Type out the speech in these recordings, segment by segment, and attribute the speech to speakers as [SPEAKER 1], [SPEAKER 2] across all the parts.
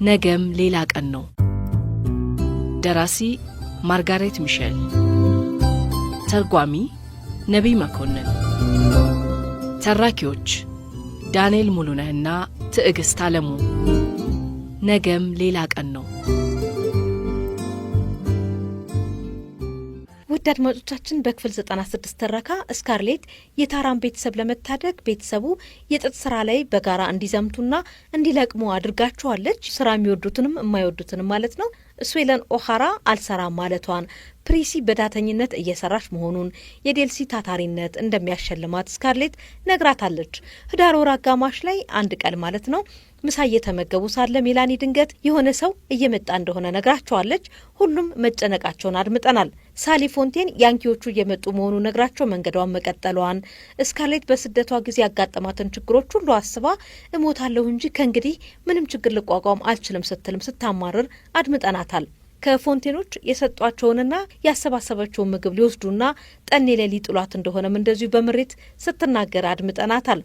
[SPEAKER 1] ነገም ሌላ ቀን ነው። ደራሲ ማርጋሬት ሚሼል፣ ተርጓሚ ነቢይ መኮንን፣ ተራኪዎች ዳንኤል ሙሉነህና ትዕግስት አለሙ። ነገም ሌላ ቀን ነው።
[SPEAKER 2] ውድ አድማጮቻችን በክፍል 96 ተረካ ስካርሌት የታራን ቤተሰብ ለመታደግ ቤተሰቡ የጥጥ ስራ ላይ በጋራ እንዲዘምቱና እንዲለቅሙ አድርጋቸዋለች። ስራ የሚወዱትንም የማይወዱትንም ማለት ነው። ስዌለን ኦሃራ አልሰራ ማለቷን፣ ፕሪሲ በዳተኝነት እየሰራች መሆኑን፣ የዴልሲ ታታሪነት እንደሚያሸልማት ስካርሌት ነግራታለች። ህዳር ወር አጋማሽ ላይ አንድ ቀን ማለት ነው ምሳ እየተመገቡ ሳለ ሜላኒ ድንገት የሆነ ሰው እየመጣ እንደሆነ ነግራቸዋለች። ሁሉም መጨነቃቸውን አድምጠናል። ሳሊ ፎንቴን ያንኪዎቹ እየመጡ መሆኑ ነግራቸው መንገዷን መቀጠሏን፣ ስካርሌት በስደቷ ጊዜ ያጋጠማትን ችግሮች ሁሉ አስባ እሞታለሁ እንጂ ከእንግዲህ ምንም ችግር ልቋቋም አልችልም ስትልም ስታማርር አድምጠናታል። ከፎንቴኖች የሰጧቸውንና ያሰባሰበቸውን ምግብ ሊወስዱና ጠኔ ላይ ሊጥሏት እንደሆነም እንደዚሁ በምሬት ስትናገር አድምጠናታል።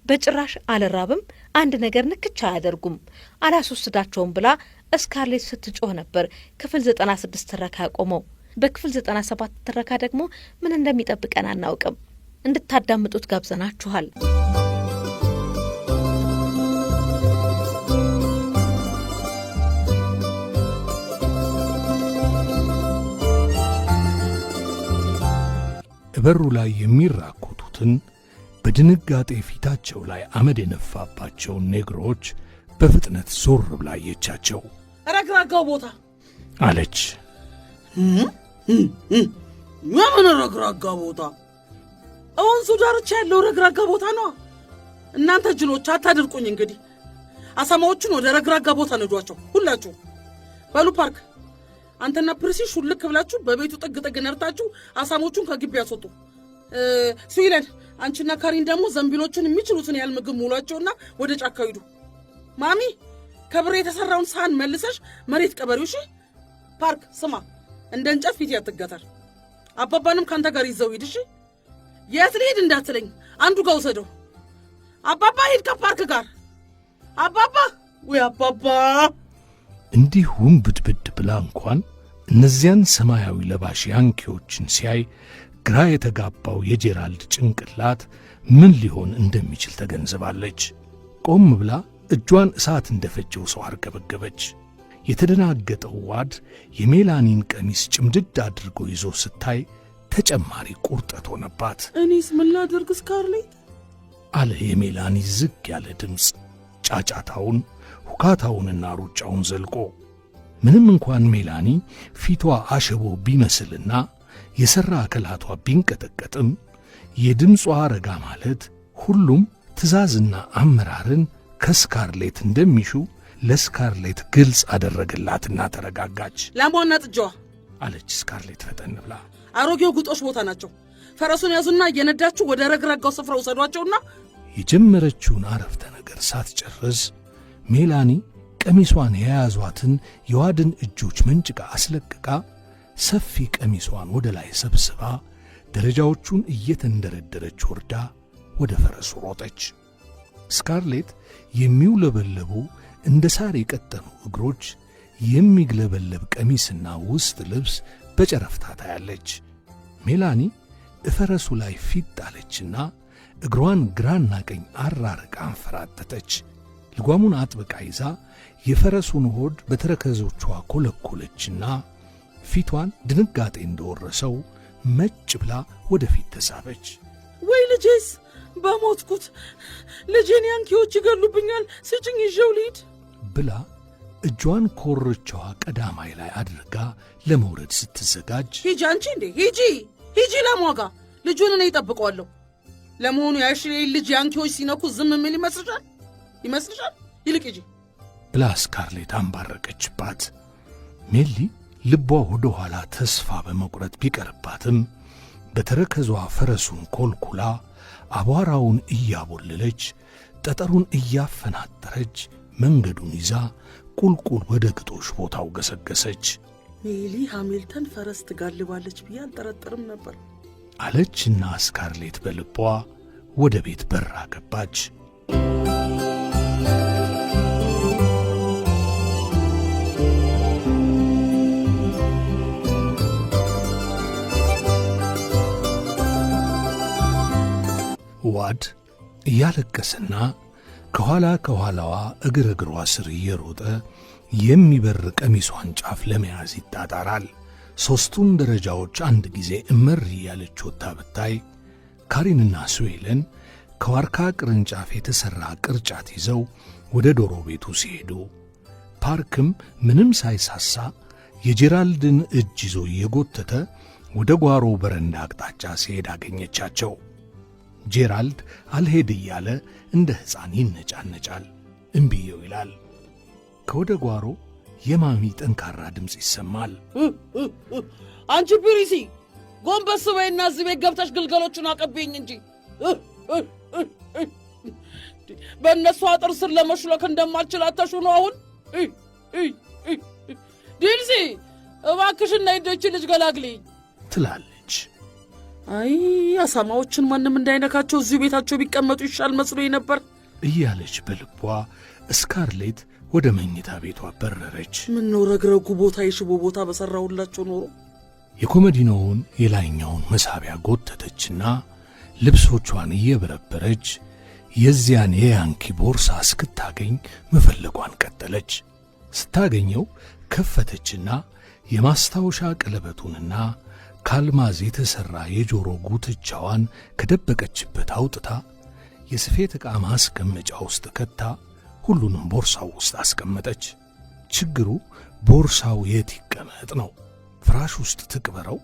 [SPEAKER 2] በጭራሽ አልራብም፣ አንድ ነገር ንክቻ አያደርጉም፣ አላስወስዳቸውም ብላ ስካርሌት ስትጮህ ነበር ክፍል 96 ትረካ ያቆመው። በክፍል 97 ትረካ ደግሞ ምን እንደሚጠብቀን አናውቅም። እንድታዳምጡት ጋብዘናችኋል።
[SPEAKER 3] በሩ ላይ የሚራኮቱትን በድንጋጤ ፊታቸው ላይ አመድ የነፋባቸውን ኔግሮች በፍጥነት ዞር ብላ አየቻቸው።
[SPEAKER 4] ረግራጋው ቦታ
[SPEAKER 3] አለች።
[SPEAKER 4] ምን ረግራጋ ቦታ? ወንዙ ዳርቻ ያለው ረግራጋ ቦታ ነው። እናንተ ጅሎች አታድርቁኝ። እንግዲህ አሳማዎቹን ወደ ረግራጋ ቦታ ነዷቸው ሁላችሁ። በሉ ፓርክ፣ አንተና ፕሪሲ ሹልክ ብላችሁ በቤቱ ጥግ ጥግ ነርታችሁ አሳሞቹን ከግቢ ያስወጡ። ስዊለን፣ አንቺና ካሪን ደግሞ ዘንቢሎቹን የሚችሉትን ያህል ምግብ ሙሏቸውና ወደ ጫካ ሂዱ። ማሚ፣ ከብር የተሰራውን ሳህን መልሰሽ መሬት ቀበሪው። እሺ ፓርክ፣ ስማ፣ እንደ እንጨት ፊት ያትገታል። አባባንም ካንተ ጋር ይዘው ሂድ። እሺ የት ልሂድ እንዳትለኝ፣ አንዱ ጋር ውሰደው። አባባ ሂድ ከፓርክ ጋር። አባባ፣ ወይ አባባ።
[SPEAKER 3] እንዲሁም ብድብድ ብላ እንኳን እነዚያን ሰማያዊ ለባሽ ያንኪዎችን ሲያይ ግራ የተጋባው የጄራልድ ጭንቅላት ምን ሊሆን እንደሚችል ተገንዝባለች። ቆም ብላ እጇን እሳት እንደፈጀው ሰው አርገበገበች። የተደናገጠው ዋድ የሜላኒን ቀሚስ ጭምድድ አድርጎ ይዞ ስታይ ተጨማሪ ቁርጠት ሆነባት።
[SPEAKER 4] እኔስ ምን ላድርግ ስካርሌት?
[SPEAKER 3] አለ የሜላኒ ዝግ ያለ ድምፅ ጫጫታውን ሁካታውንና ሩጫውን ዘልቆ። ምንም እንኳን ሜላኒ ፊቷ አሸቦ ቢመስልና የሠራ አካላቷ ቢንቀጠቀጥም የድምጿ ረጋ ማለት ሁሉም ትእዛዝና አመራርን ከስካርሌት እንደሚሹ ለስካርሌት ግልጽ አደረገላትና ተረጋጋች።
[SPEAKER 4] ላሟና ጥጃዋ
[SPEAKER 3] አለች ስካርሌት ፈጠን ብላ።
[SPEAKER 4] አሮጌው ግጦሽ ቦታ ናቸው። ፈረሱን ያዙና እየነዳችሁ ወደ ረግራጋው ስፍራ ውሰዷቸውና።
[SPEAKER 3] የጀመረችውን አረፍተ ነገር ሳትጨርስ ሜላኒ ቀሚሷን የያዟትን የዋድን እጆች መንጭቃ አስለቅቃ ሰፊ ቀሚሷን ወደ ላይ ሰብስባ ደረጃዎቹን እየተንደረደረች ወርዳ ወደ ፈረሱ ሮጠች። ስካርሌት የሚውለበለቡ እንደ ሳር የቀጠኑ እግሮች፣ የሚግለበለብ ቀሚስና ውስጥ ልብስ በጨረፍታ ታያለች። ሜላኒ እፈረሱ ላይ ፊት ጣለችና እግሯን ግራና ቀኝ አራርቃ አንፈራጠጠች። ልጓሙን አጥብቃ ይዛ የፈረሱን ሆድ በተረከዞቿ ኮለኮለችና ፊቷን ድንጋጤ እንደወረሰው መጭ ብላ ወደፊት ተሳበች።
[SPEAKER 4] ወይ ልጄስ፣ በሞትኩት! ልጄን ያንኪዎች ይገሉብኛል፣ ስጭኝ ይዤው ልሂድ
[SPEAKER 3] ብላ እጇን ኮርቻዋ ቀዳማይ ላይ አድርጋ ለመውረድ ስትዘጋጅ፣
[SPEAKER 4] ሂጂ አንቺ እንዴ! ሂጂ ለሟጋ፣ ልጁን እኔ ይጠብቀዋለሁ። ለመሆኑ ያሽሌ ልጅ ያንኪዎች ሲነኩ ዝም ምን ይመስልሻል? ይልቅ ሂጂ
[SPEAKER 3] ብላ ስካርሌት አንባረቀችባት። ሜሊ ልቧ ወደ ኋላ ተስፋ በመቁረጥ ቢቀርባትም በተረከዟ ፈረሱን ኮልኩላ አቧራውን እያቦለለች ጠጠሩን እያፈናጠረች መንገዱን ይዛ ቁልቁል ወደ ግጦሽ ቦታው ገሰገሰች።
[SPEAKER 4] ሜሊ ሃሚልተን ፈረስ ትጋልባለች ብዬ አልጠረጥርም ነበር
[SPEAKER 3] አለችና ስካርሌት በልቧ ወደ ቤት በራ ገባች። ዋድ እያለቀሰና ከኋላ ከኋላዋ እግር እግሯ ስር እየሮጠ የሚበር ቀሚሷን ጫፍ ለመያዝ ይጣጣራል። ሦስቱን ደረጃዎች አንድ ጊዜ እመር እያለች ወጥታ ብታይ ካሪንና ስዌለን ከዋርካ ቅርንጫፍ የተሠራ ቅርጫት ይዘው ወደ ዶሮ ቤቱ ሲሄዱ ፓርክም ምንም ሳይሳሳ የጄራልድን እጅ ይዞ እየጎተተ ወደ ጓሮ በረንዳ አቅጣጫ ሲሄድ አገኘቻቸው። ጄራልድ አልሄድ እያለ እንደ ሕፃን ይነጫነጫል፣ እምቢየው ይላል። ከወደ ጓሮ የማሚ ጠንካራ ድምፅ ይሰማል።
[SPEAKER 4] አንቺ ፕሪሲ ጎንበስ በይና እዚህ ቤት ገብተሽ ግልገሎቹን አቀብኝ እንጂ በእነሱ አጥር ስር ለመሽሎክ እንደማልችል አተሹ ነው አሁን። ዲልሲ እባክሽና ሂደች ልጅ ገላግልኝ
[SPEAKER 3] ትላለች።
[SPEAKER 4] አይ አሳማዎችን ማንም እንዳይነካቸው እዚሁ ቤታቸው ቢቀመጡ ይሻል መስሎኝ ነበር
[SPEAKER 3] እያለች በልቧ ስካርሌት ወደ መኝታ ቤቷ በረረች።
[SPEAKER 4] ምነው ረግረጉ ቦታ የሽቦ ቦታ በሠራሁላቸው ኖሮ።
[SPEAKER 3] የኮመዲኖውን የላይኛውን መሳቢያ ጎተተችና ልብሶቿን እየበረበረች የዚያን የያንኪ ቦርሳ እስክታገኝ መፈለጓን ቀጠለች። ስታገኘው ከፈተችና የማስታወሻ ቀለበቱንና ካልማዝ የተሠራ የጆሮ ጉትቻዋን ከደበቀችበት አውጥታ የስፌት ዕቃ ማስቀመጫ ውስጥ ከታ ሁሉንም ቦርሳው ውስጥ አስቀመጠች። ችግሩ ቦርሳው የት ይቀመጥ ነው? ፍራሽ ውስጥ ትቅበረው?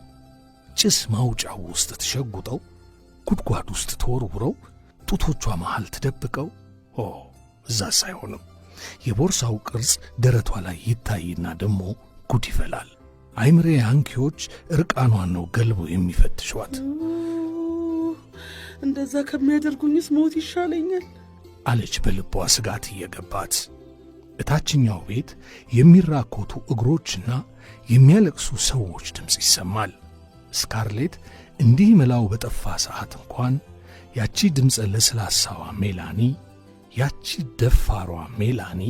[SPEAKER 3] ጭስ ማውጫው ውስጥ ትሸጉጠው? ጉድጓድ ውስጥ ተወርውረው? ጡቶቿ መሃል ትደብቀው? እዛስ አይሆንም። የቦርሳው ቅርጽ ደረቷ ላይ ይታይና ደሞ ጉድ ይፈላል። አይምሬ ያንኪዎች ዕርቃኗን ነው ገልቦ የሚፈትሿት።
[SPEAKER 4] እንደዛ ከሚያደርጉኝስ ሞት ይሻለኛል
[SPEAKER 3] አለች በልቧ ስጋት እየገባት። እታችኛው ቤት የሚራኮቱ እግሮችና የሚያለቅሱ ሰዎች ድምፅ ይሰማል። ስካርሌት እንዲህ መላው በጠፋ ሰዓት እንኳን ያቺ ድምፀ ለስላሳዋ ሜላኒ፣ ያቺ ደፋሯ ሜላኒ፣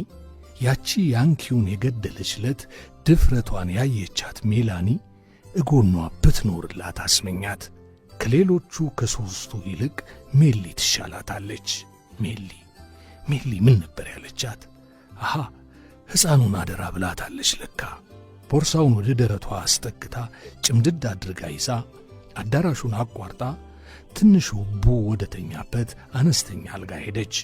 [SPEAKER 3] ያቺ ያንኪውን የገደለችለት ድፍረቷን ያየቻት ሜላኒ እጎኗ ብትኖርላት አስመኛት። ከሌሎቹ ከሦስቱ ይልቅ ሜሊ ትሻላታለች። ሜሊ ምን ነበር ያለቻት? አሃ ሕፃኑን አደራ ብላታለች ለካ። ቦርሳውን ወደ ደረቷ አስጠግታ ጭምድድ አድርጋ ይዛ አዳራሹን አቋርጣ ትንሹ ቡ ወደ ተኛበት አነስተኛ አልጋ ሄደች።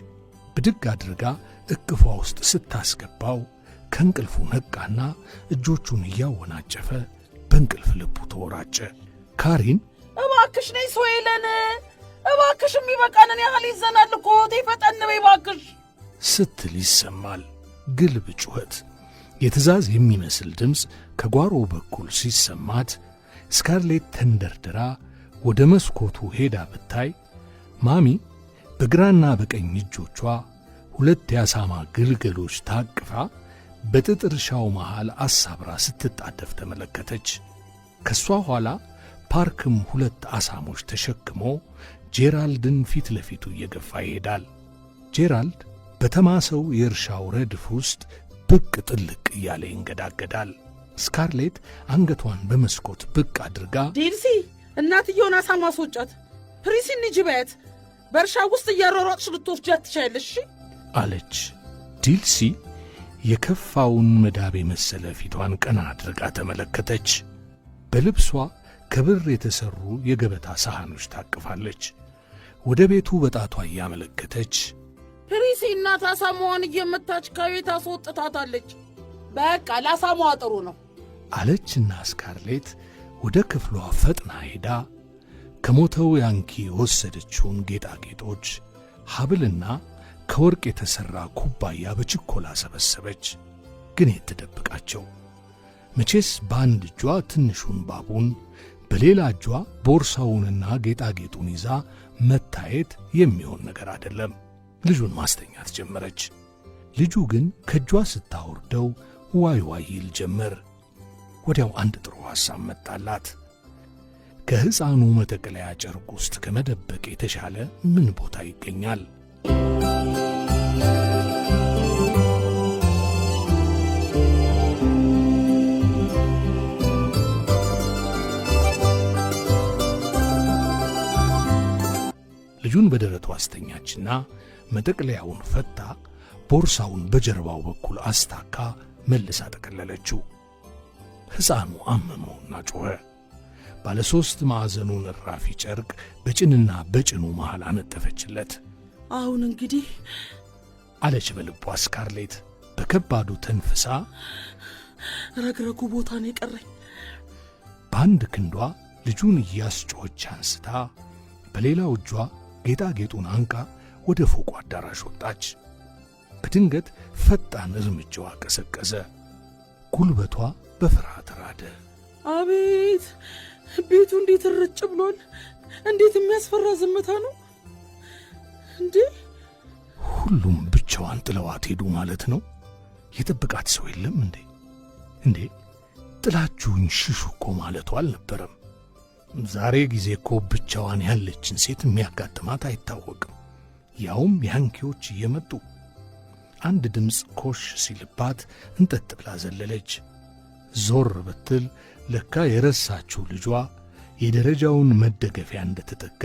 [SPEAKER 3] ብድግ አድርጋ እቅፏ ውስጥ ስታስገባው ከእንቅልፉ ነቃና እጆቹን እያወናጨፈ በእንቅልፍ ልቡ ተወራጨ። ካሪን
[SPEAKER 4] እባክሽ ነይ ስዌለን፣ እባክሽ የሚበቃንን ያህል ይዘናል እኮ ፈጠን በይ እባክሽ
[SPEAKER 3] ስትል ይሰማል ግልብ ጩኸት። የትእዛዝ የሚመስል ድምፅ ከጓሮ በኩል ሲሰማት ስካርሌት ተንደርድራ ወደ መስኮቱ ሄዳ ብታይ ማሚ በግራና በቀኝ እጆቿ ሁለት የአሳማ ግልገሎች ታቅፋ በጥጥ እርሻው መሃል አሳብራ ስትጣደፍ ተመለከተች። ከሷ ኋላ ፓርክም ሁለት አሳሞች ተሸክሞ ጄራልድን ፊት ለፊቱ እየገፋ ይሄዳል። ጄራልድ በተማሰው የእርሻው ረድፍ ውስጥ ብቅ ጥልቅ እያለ ይንገዳገዳል። ስካርሌት አንገቷን በመስኮት ብቅ አድርጋ
[SPEAKER 4] ዲልሲ እናትየውን አሳማ አስወጫት፣ ፕሪሲን ልጅ በያት፣ በእርሻ ውስጥ እያሯሯጥሽ ልትወስጃት ትችያለሽ
[SPEAKER 3] አለች። ዲልሲ የከፋውን መዳብ የመሰለ ፊቷን ቀና አድርጋ ተመለከተች። በልብሷ ከብር የተሠሩ የገበታ ሳህኖች ታቅፋለች። ወደ ቤቱ በጣቷ እያመለከተች
[SPEAKER 4] ፕሪሲ እናት አሳማዋን እየመታች ከቤት አስወጥታታለች። በቃ ለአሳማዋ ጥሩ ነው
[SPEAKER 3] አለችና ስካርሌት ወደ ክፍሏ ፈጥና ሄዳ ከሞተው ያንኪ የወሰደችውን ጌጣጌጦች፣ ሐብልና ከወርቅ የተሠራ ኩባያ በችኮላ ሰበሰበች። ግን የት ትደብቃቸው? መቼስ በአንድ እጇ ትንሹን ባቡን በሌላ እጇ ቦርሳውንና ጌጣጌጡን ይዛ መታየት የሚሆን ነገር አይደለም። ልጁን ማስተኛት ጀመረች። ልጁ ግን ከእጇ ስታወርደው ዋይ ዋይ ይል ጀመር። ወዲያው አንድ ጥሩ ሐሳብ መጣላት። ከሕፃኑ መጠቅለያ ጨርቅ ውስጥ ከመደበቅ የተሻለ ምን ቦታ ይገኛል? ልጁን በደረቱ አስተኛችና መጠቅለያውን ፈታ ቦርሳውን በጀርባው በኩል አስታካ መልሳ ጠቀለለችው። ሕፃኑ አመመውና ጮኸ። ባለ 3 ማዕዘኑን እራፊ ጨርቅ በጭንና በጭኑ መሃል አነጠፈችለት።
[SPEAKER 4] አሁን እንግዲህ
[SPEAKER 3] አለች በልቧ ስካርሌት በከባዱ ተንፍሳ።
[SPEAKER 4] ረግረጉ ቦታ ነው የቀረኝ።
[SPEAKER 3] በአንድ ክንዷ ልጁን እያስጮኸች አንስታ በሌላው እጇ ጌጣጌጡን አንቃ ወደ ፎቁ አዳራሽ ወጣች። በድንገት ፈጣን እርምጃዋ ቀሰቀሰ። ጉልበቷ በፍርሃት ራደ።
[SPEAKER 4] አቤት! ቤቱ እንዴት ርጭ ብሏል! እንዴት የሚያስፈራ ዝምታ ነው እንዴ!
[SPEAKER 3] ሁሉም ብቻዋን ጥለዋት ሄዱ ማለት ነው? የጠበቃት ሰው የለም እንዴ? እንዴ ጥላችሁኝ ሽሹ እኮ ማለቱ አልነበረም። ዛሬ ጊዜ እኮ ብቻዋን ያለችን ሴት የሚያጋጥማት አይታወቅም። ያውም ያንኪዎች እየመጡ አንድ ድምፅ ኮሽ ሲልባት እንጠጥ ብላ ዘለለች። ዞር ብትል ለካ የረሳችው ልጇ የደረጃውን መደገፊያ እንደተጠጋ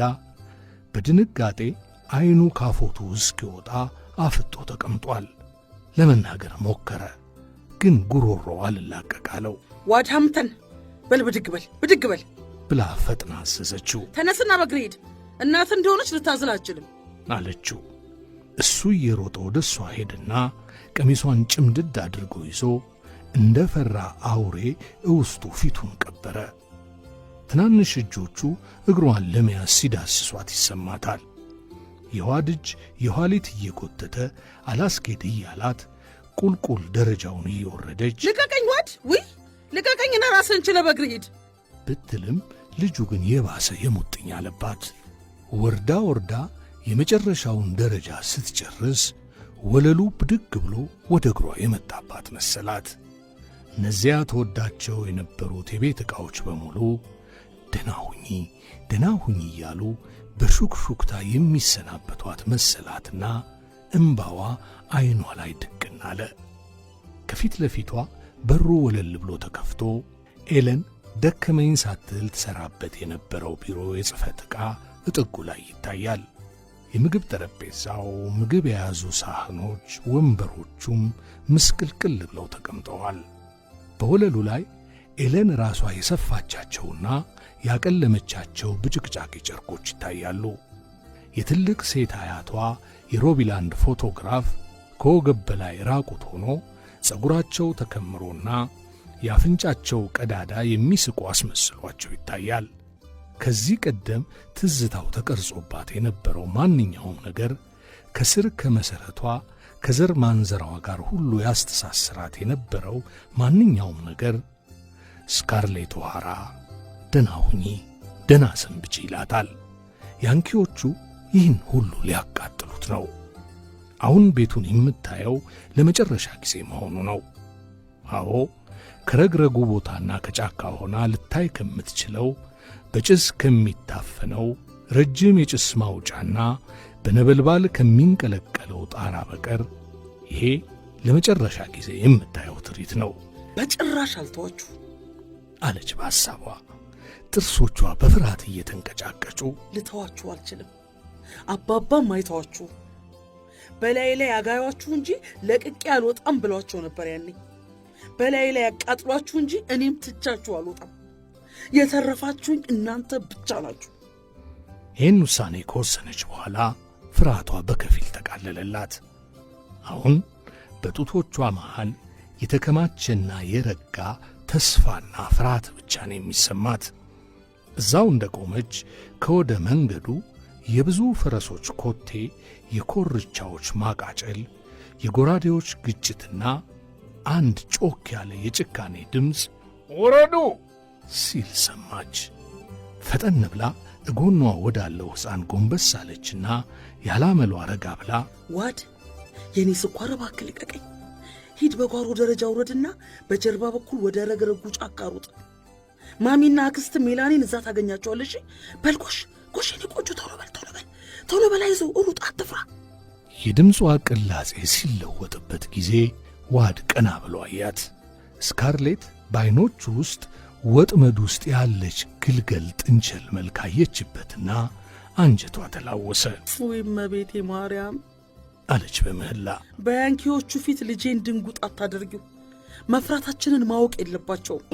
[SPEAKER 3] በድንጋጤ ዓይኑ ካፎቱ እስኪወጣ አፍጦ ተቀምጧል። ለመናገር ሞከረ፣ ግን ጉሮሮ አልላቀቃለው።
[SPEAKER 4] ዋድሃምተን በል ብድግ በል
[SPEAKER 3] ብላ ፈጥና አዘዘችው።
[SPEAKER 4] ተነስና በእግር ሂድ፣ እናት እንደሆነች ልታዝል አልችልም
[SPEAKER 3] አለችው። እሱ እየሮጠ ወደ እሷ ሄድና ቀሚሷን ጭምድድ አድርጎ ይዞ እንደ ፈራ አውሬ እውስጡ ፊቱን ቀበረ። ትናንሽ እጆቹ እግሯን ለመያዝ ሲዳስሷት ይሰማታል። የዋድ እጅ የኋሊት እየጎተተ አላስኬድ እያላት ቁልቁል ደረጃውን እየወረደች
[SPEAKER 4] ልቀቀኝ ዋድ፣ ውይ ልቀቀኝና ራስን ችለ በእግር ሂድ
[SPEAKER 3] ብትልም ልጁ ግን የባሰ የሙጥኝ አለባት። ወርዳ ወርዳ የመጨረሻውን ደረጃ ስትጨርስ ወለሉ ብድግ ብሎ ወደ እግሯ የመጣባት መሰላት። እነዚያ ተወዳቸው የነበሩት የቤት ዕቃዎች በሙሉ ደህና ሁኚ እያሉ በሹክሹክታ የሚሰናበቷት መሰላትና እምባዋ ዓይኗ ላይ ድቅን አለ። ከፊት ለፊቷ በሩ ወለል ብሎ ተከፍቶ ኤለን ደከመኝ ሳትል ትሠራበት የነበረው ቢሮ የጽሕፈት ዕቃ እጥጉ ላይ ይታያል። የምግብ ጠረጴዛው፣ ምግብ የያዙ ሳህኖች፣ ወንበሮቹም ምስቅልቅል ብለው ተቀምጠዋል። በወለሉ ላይ ኤለን ራሷ የሰፋቻቸውና ያቀለመቻቸው ብጭቅጫቂ ጨርቆች ይታያሉ። የትልቅ ሴት አያቷ የሮቢላንድ ፎቶግራፍ ከወገብ በላይ ራቁት ሆኖ ጸጉራቸው ተከምሮና የአፍንጫቸው ቀዳዳ የሚስቁ አስመስሏቸው ይታያል። ከዚህ ቀደም ትዝታው ተቀርጾባት የነበረው ማንኛውም ነገር ከስር ከመሠረቷ ከዘር ማንዘራዋ ጋር ሁሉ ያስተሳስራት የነበረው ማንኛውም ነገር ስካርሌት ኦሃራ ደህና ሁኚ፣ ደህና ሰንብቺ ይላታል። ያንኪዎቹ ይህን ሁሉ ሊያቃጥሉት ነው። አሁን ቤቱን የምታየው ለመጨረሻ ጊዜ መሆኑ ነው። አዎ ከረግረጉ ቦታና ከጫካ ሆና ልታይ ከምትችለው በጭስ ከሚታፈነው ረጅም የጭስ ማውጫና በነበልባል ከሚንቀለቀለው ጣራ በቀር ይሄ ለመጨረሻ ጊዜ የምታየው ትርኢት ነው።
[SPEAKER 4] በጭራሽ አልተዋችሁ
[SPEAKER 3] አለች በሐሳቧ። ጥርሶቿ በፍርሃት እየተንቀጫቀጩ
[SPEAKER 4] ልተዋችሁ አልችልም። አባባም አይተዋችሁ በላይ ላይ ያጋዩአችሁ እንጂ ለቅቄ አልወጣም ብሏቸው ነበር ያኔ። በላይ ላይ ያቃጥሏችሁ እንጂ እኔም ትቻችሁ አልወጣም። የተረፋችሁኝ እናንተ ብቻ ናችሁ።
[SPEAKER 3] ይህን ውሳኔ ከወሰነች በኋላ ፍርሃቷ በከፊል ተቃለለላት። አሁን በጡቶቿ መሃል የተከማቸና የረጋ ተስፋና ፍርሃት ብቻ ነው የሚሰማት። እዛው እንደቆመች ከወደ መንገዱ የብዙ ፈረሶች ኮቴ፣ የኮርቻዎች ማቃጨል፣ የጎራዴዎች ግጭትና አንድ ጮክ ያለ የጭካኔ ድምፅ ውረዱ ሲል ሰማች። ፈጠን ብላ እጎኗ ወዳለው ሕፃን ጎንበስ አለችና ያላመሏ ረጋ ብላ
[SPEAKER 4] ዋድ የኔ ስኳር እባክህ ልቀቀኝ፣ ሂድ በጓሮ ደረጃ ውረድና በጀርባ በኩል ወደ ረግረጉ ጫካ ሩጥ። ማሚና አክስት ሜላኒን እዛ ታገኛቸዋለሽ። በልጎሽ ጎሽ የኔ ቆንጆ ቶሎ በል አይዞህ ሩጥ፣ አትፍራ።
[SPEAKER 3] የድምጿ ቅላጼ ሲለወጥበት ጊዜ ዋድ ቀና ብሎ አያት። ስካርሌት በዓይኖቹ ውስጥ ወጥመድ ውስጥ ያለች ግልገል ጥንቸል መልክ አየችበትና አንጀቷ ተላወሰ።
[SPEAKER 4] ወይ እመቤቴ ማርያም
[SPEAKER 3] አለች በምህላ።
[SPEAKER 4] በያንኪዎቹ ፊት ልጄን ድንጉጥ አታደርጊው። መፍራታችንን ማወቅ የለባቸውም።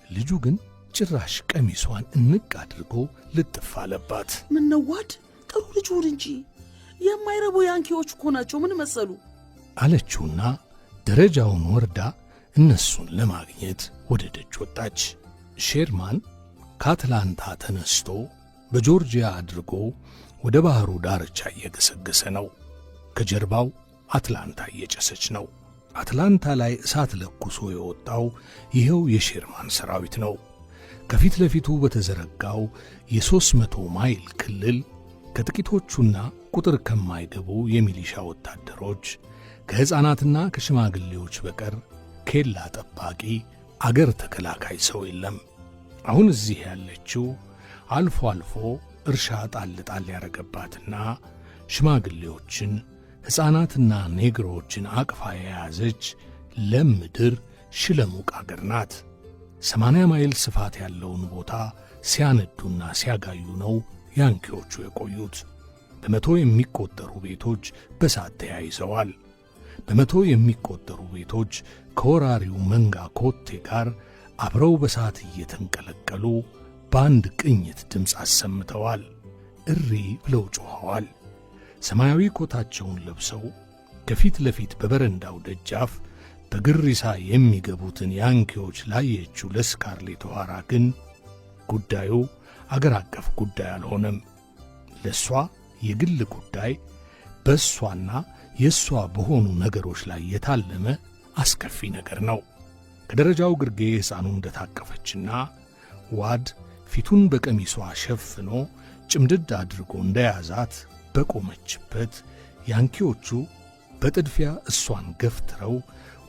[SPEAKER 3] ልጁ ግን ጭራሽ ቀሚሷን እንቅ አድርጎ ልጥፍ አለባት።
[SPEAKER 4] ምን ነው ዋድ ጥሩ ልጅ ሁን እንጂ የማይረቡ ያንኪዎች እኮ ናቸው። ምን መሰሉ
[SPEAKER 3] አለችውና ደረጃውን ወርዳ እነሱን ለማግኘት ወደ ደጅ ወጣች። ሼርማን ከአትላንታ ተነስቶ በጆርጂያ አድርጎ ወደ ባህሩ ዳርቻ እየገሰገሰ ነው። ከጀርባው አትላንታ እየጨሰች ነው። አትላንታ ላይ እሳት ለኩሶ የወጣው ይኸው የሼርማን ሰራዊት ነው። ከፊት ለፊቱ በተዘረጋው የ300 ማይል ክልል ከጥቂቶቹና ቁጥር ከማይገቡ የሚሊሻ ወታደሮች ከሕፃናትና ከሽማግሌዎች በቀር ኬላ ጠባቂ አገር ተከላካይ ሰው የለም። አሁን እዚህ ያለችው አልፎ አልፎ እርሻ ጣል ጣል ያረገባትና ሽማግሌዎችን ሕፃናትና ኔግሮችን አቅፋ የያዘች ለም ምድር ሽለሙቅ አገር ናት። 80 ማይል ስፋት ያለውን ቦታ ሲያነዱና ሲያጋዩ ነው ያንኪዎቹ የቆዩት። በመቶ የሚቆጠሩ ቤቶች በሳት ተያይዘዋል። በመቶ የሚቆጠሩ ቤቶች ከወራሪው መንጋ ኮቴ ጋር አብረው በሳት እየተንቀለቀሉ በአንድ ቅኝት ድምፅ አሰምተዋል። እሪ ብለው ጮኸዋል። ሰማያዊ ኮታቸውን ለብሰው ከፊት ለፊት በበረንዳው ደጃፍ በግሪሳ የሚገቡትን ያንኪዎች ላየችው ለስካርሌት ኦሃራ ግን ጉዳዩ አገር አቀፍ ጉዳይ አልሆነም። ለሷ የግል ጉዳይ በሷና የሷ በሆኑ ነገሮች ላይ የታለመ አስከፊ ነገር ነው። ከደረጃው ግርጌ ሕፃኑ እንደታቀፈችና ዋድ ፊቱን በቀሚሷ ሸፍኖ ጭምድድ አድርጎ እንደያዛት በቆመችበት ያንኪዎቹ በጥድፊያ እሷን ገፍትረው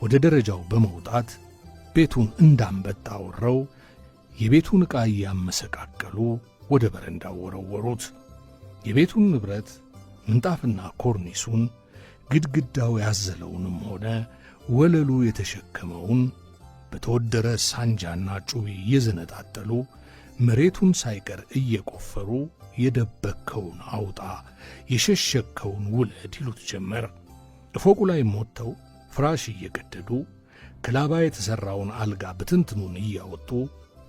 [SPEAKER 3] ወደ ደረጃው በመውጣት ቤቱን እንዳንበጣ ወረው የቤቱን ዕቃ እያመሰቃቀሉ ወደ በረንዳው ወረወሩት። የቤቱን ንብረት ምንጣፍና ኮርኒሱን፣ ግድግዳው ያዘለውንም ሆነ ወለሉ የተሸከመውን በተወደረ ሳንጃና ጩቤ እየዘነጣጠሉ መሬቱን ሳይቀር እየቆፈሩ የደበከውን አውጣ፣ የሸሸከውን ውለድ ይሉት ጀመር። እፎቁ ላይ ሞተው ፍራሽ እየቀደዱ ከላባ የተሠራውን አልጋ ብትንትኑን እያወጡ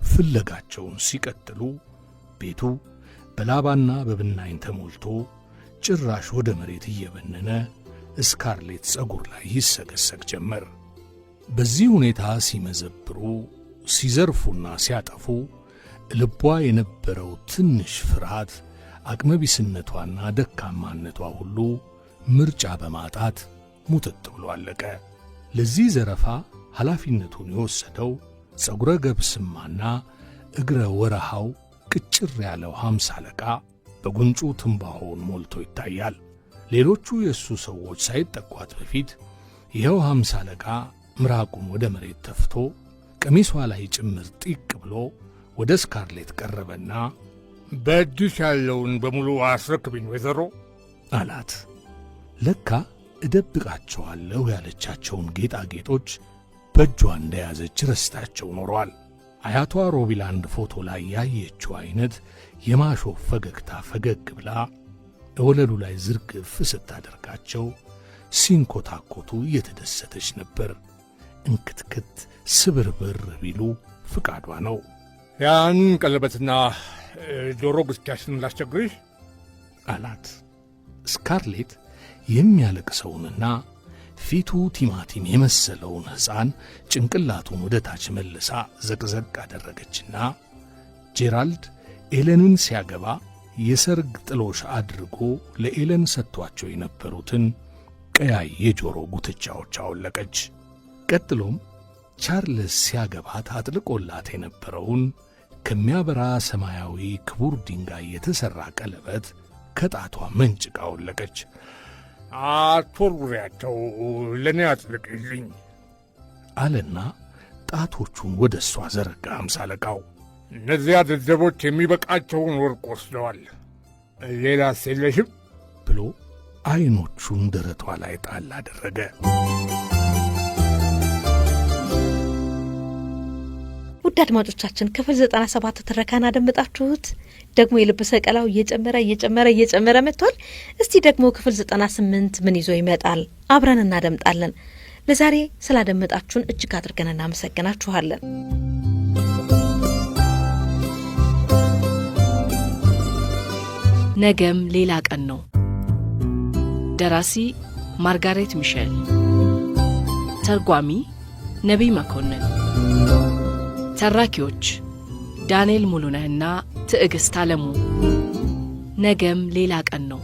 [SPEAKER 3] ፍለጋቸውን ሲቀጥሉ ቤቱ በላባና በብናኝ ተሞልቶ ጭራሽ ወደ መሬት እየበነነ ስካርሌት ጸጉር ላይ ይሰገሰግ ጀመር። በዚህ ሁኔታ ሲመዘብሩ፣ ሲዘርፉና ሲያጠፉ ልቧ የነበረው ትንሽ ፍርሃት፣ አቅመቢስነቷና ደካማነቷ ሁሉ ምርጫ በማጣት ሙጥጥ ብሎ አለቀ። ለዚህ ዘረፋ ኃላፊነቱን የወሰደው ጸጉረ ገብስማና እግረ ወረሃው ቅጭር ያለው 50 አለቃ በጉንጩ ትንባሆውን ሞልቶ ይታያል። ሌሎቹ የእሱ ሰዎች ሳይጠቋት በፊት ይኸው 50 አለቃ ምራቁን ወደ መሬት ተፍቶ ቀሚሷ ላይ ጭምር ጢቅ ብሎ ወደ ስካርሌት ቀረበና
[SPEAKER 5] በእጅሽ ያለውን በሙሉ አስረክብኝ ወይዘሮ
[SPEAKER 3] አላት። ለካ እደብቃቸዋለሁ ያለቻቸውን ጌጣጌጦች በእጇ እንደያዘች ረስታቸው ኖሯል። አያቷ ሮቢላንድ ፎቶ ላይ ያየችው አይነት የማሾፍ ፈገግታ ፈገግ ብላ ወለሉ ላይ ዝርግፍ ስታደርጋቸው ሲንኮታኮቱ እየተደሰተች ነበር። እንክትክት ስብርብር ቢሉ ፍቃዷ ነው።
[SPEAKER 5] ያን ቀለበትና ጆሮ ግስኪያሽን ላስቸግርሽ
[SPEAKER 3] አላት። ስካርሌት የሚያለቅሰውንና ፊቱ ቲማቲም የመሰለውን ሕፃን ጭንቅላቱን ወደ ታች መልሳ ዘቅዘቅ አደረገችና ጄራልድ ኤለንን ሲያገባ የሰርግ ጥሎሽ አድርጎ ለኤለን ሰጥቷቸው የነበሩትን ቀያይ የጆሮ ጉትቻዎች አወለቀች። ቀጥሎም ቻርልስ ሲያገባት አጥልቆላት የነበረውን ከሚያበራ ሰማያዊ ክቡር ድንጋይ የተሠራ ቀለበት ከጣቷ መንጭቃ አወለቀች።
[SPEAKER 5] አትወርውሪያቸው፣ ለእኔ አጥልቅልኝ
[SPEAKER 3] አለና ጣቶቹን ወደ እሷ ዘረጋ። 50 አለቃው
[SPEAKER 5] እነዚያ ደደቦች የሚበቃቸውን ወርቅ ወስደዋል፣ ሌላስ የለሽም
[SPEAKER 3] ብሎ ዐይኖቹን ደረቷ ላይ ጣል አደረገ።
[SPEAKER 2] ውድ አድማጮቻችን ክፍል 97 ትረካን አደመጣችሁት። ደግሞ የልብ ሰቀላው እየጨመረ መጥቷል። እስቲ ደግሞ ክፍል 98 ምን ይዞ ይመጣል አብረን እናደምጣለን። ለዛሬ ስላደመጣችሁን እጅግ አድርገን እናመሰግናችኋለን።
[SPEAKER 1] ነገም ሌላ ቀን ነው። ደራሲ ማርጋሬት ሚሼል፣ ተርጓሚ ነቢይ መኮንን፣ ተራኪዎች ዳንኤል ሙሉነህና ትዕግስት አለሙ። ነገም ሌላ ቀን ነው።